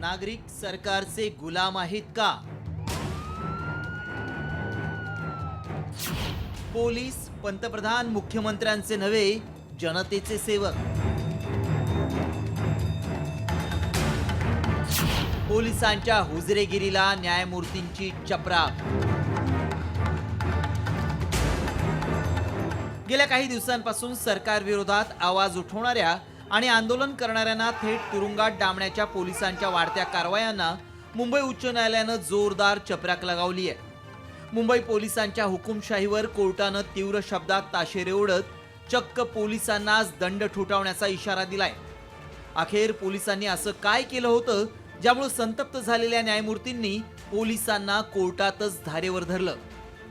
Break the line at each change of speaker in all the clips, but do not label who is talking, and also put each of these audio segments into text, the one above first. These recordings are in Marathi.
नागरिक सरकारचे गुलाम आहेत का? पोलीस पंतप्रधान मुख्यमंत्र्यांचे नव्हे, जनतेचे सेवक. पोलिसांच्या हुजरेगिरीला न्यायमूर्तींची चपराक. गेल्या काही दिवसांपासून सरकार विरोधात आवाज उठवणाऱ्या आणि आंदोलन करणाऱ्यांना थेट तुरुंगात डांबण्याच्या पोलिसांच्या वाढत्या कारवायांना मुंबई उच्च न्यायालयानं जोरदार चपराक लगावली आहे. मुंबई पोलिसांच्या हुकुमशाहीवर कोर्टानं तीव्र शब्दात ताशेरे ओढत चक्क पोलिसांनाच दंड ठोठावण्याचा इशारा दिलाय. अखेर पोलिसांनी असं काय केलं होतं ज्यामुळे संतप्त झालेल्या न्यायमूर्तींनी पोलिसांना कोर्टातच धारेवर धरलं?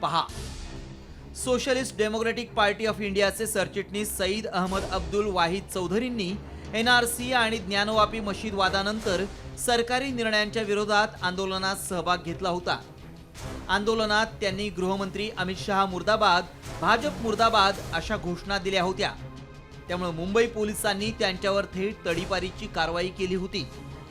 पहा. सोशलिस्ट डेमोक्रेटिक पार्टी ऑफ इंडियाचे सरचिटणीस सईद अहमद अब्दुल वाहिद चौधरींनी NRC आणि ज्ञानवापी मशीद वादानंतर सरकारी निर्णयांच्या विरोधात आंदोलनात सहभाग घेतला होता. आंदोलनात त्यांनी गृहमंत्री अमित शहा मुर्दाबाद, भाजप मुर्दाबाद अशा घोषणा दिल्या होत्या. त्यामुळे मुंबई पोलिसांनी त्यांच्यावर थेट तडीपारीची कारवाई केली होती.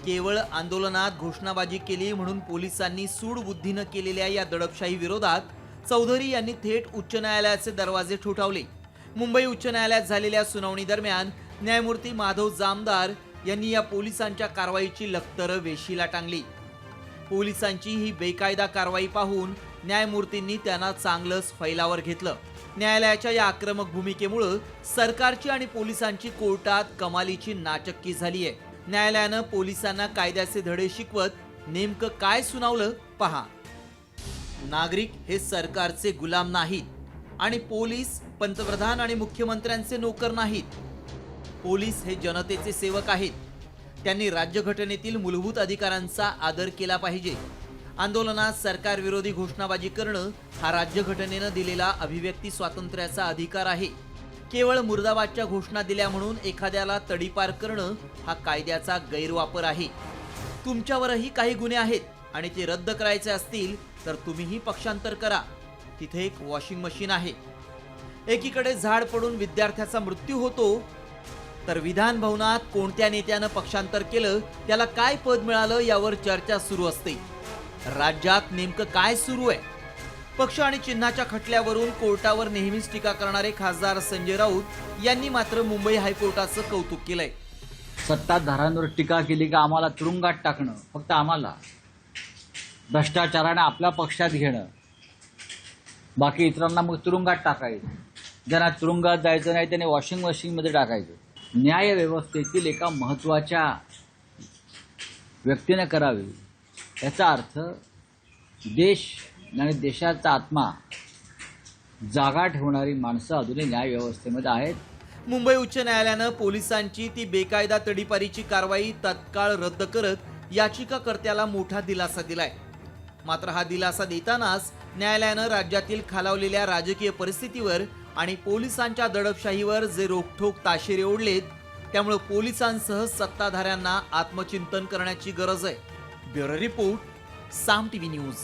केवळ आंदोलनात घोषणाबाजी केली म्हणून पोलिसांनी सूडबुद्धीनं केलेल्या या दडपशाही विरोधात चौधरी यांनी थेट उच्च न्यायालयाचे दरवाजे ठोठावले. मुंबई उच्च न्यायालयात झालेल्या सुनावणी दरम्यान न्यायमूर्ती माधव जामदार यांनी या पोलिसांच्या कारवाईची लखतरं वेशीला टांगली. पोलिसांची ही बेकायदा कारवाई पाहून न्यायमूर्तींनी त्यांना चांगलंच फैलावर घेतलं. न्यायालयाच्या या आक्रमक भूमिकेमुळे सरकारची आणि पोलिसांची कोर्टात कमालीची नाचक्की झाली आहे. न्यायालयानं पोलिसांना कायद्याचे धडे शिकवत नेमकं काय सुनावलं? पहा. नागरिक हे सरकारचे गुलाम नाहीत आणि पोलीस पंतप्रधान आणि मुख्यमंत्र्यांचे नोकर नाहीत. पोलीस हे जनतेचे सेवक आहेत. त्यांनी राज्यघटनेतील मूलभूत अधिकारांचा आदर केला पाहिजे. आंदोलनात सरकार विरोधी घोषणाबाजी करणं हा राज्यघटनेनं दिलेला अभिव्यक्ती स्वातंत्र्याचा अधिकार आहे. केवळ मुर्दाबादच्या घोषणा दिल्या म्हणून एखाद्याला तडीपार करणं हा कायद्याचा गैरवापर आहे. तुमच्यावरही काही गुन्हे आहेत आणि ते रद्द करायचे असतील तर तुम्हीही पक्षांतर करा. तिथे एक वॉशिंग मशीन आहे. एकीकडे झाड पडून विद्यार्थ्याचा मृत्यू होतो तर विधान भवनात कोणत्या नेत्यानं पक्षांतर केलं, त्याला काय पद मिळालं यावर चर्चा सुरू असते. राज्यात नेमकं काय सुरू आहे? पक्ष आणि चिन्हाच्या खटल्यावरून कोर्टावर नेहमीच टीका करणारे खासदार संजय राऊत यांनी मात्र मुंबई हायकोर्टाचं कौतुक केलंय.
सत्ताधाऱ्यांवर टीका केली की आम्हाला तुरुंगात टाकणं, फक्त आम्हाला भ्रष्टाचाराने आपल्या पक्षात घेणं, बाकी इतरांना मग तुरुंगात टाकायचं. ज्यांना तुरुंगात जायचं नाही त्याने वॉशिंग मशीनमध्ये टाकायचं. न्याय व्यवस्थेतील एका महत्त्वाच्या व्यक्तीने करावे. याचा अर्थ देश आणि देशाचा आत्मा जागा ठेवणारी माणसं अजूनही न्याय व्यवस्थेमध्ये आहेत.
मुंबई उच्च न्यायालयानं पोलिसांची ती बेकायदा तडीपारीची कारवाई तत्काळ रद्द करत याचिकाकर्त्याला मोठा दिलासा दिलाय. मात्र हा दिलासा देतानाच न्यायालयानं राज्यातील खालावलेल्या राजकीय परिस्थितीवर आणि पोलिसांच्या दडपशाहीवर जे रोखठोक ताशेरे ओढलेत, त्यामुळे पोलिसांसह सत्ताधाऱ्यांना आत्मचिंतन करण्याची गरज आहे. ब्युरो रिपोर्ट, साम TV न्यूज.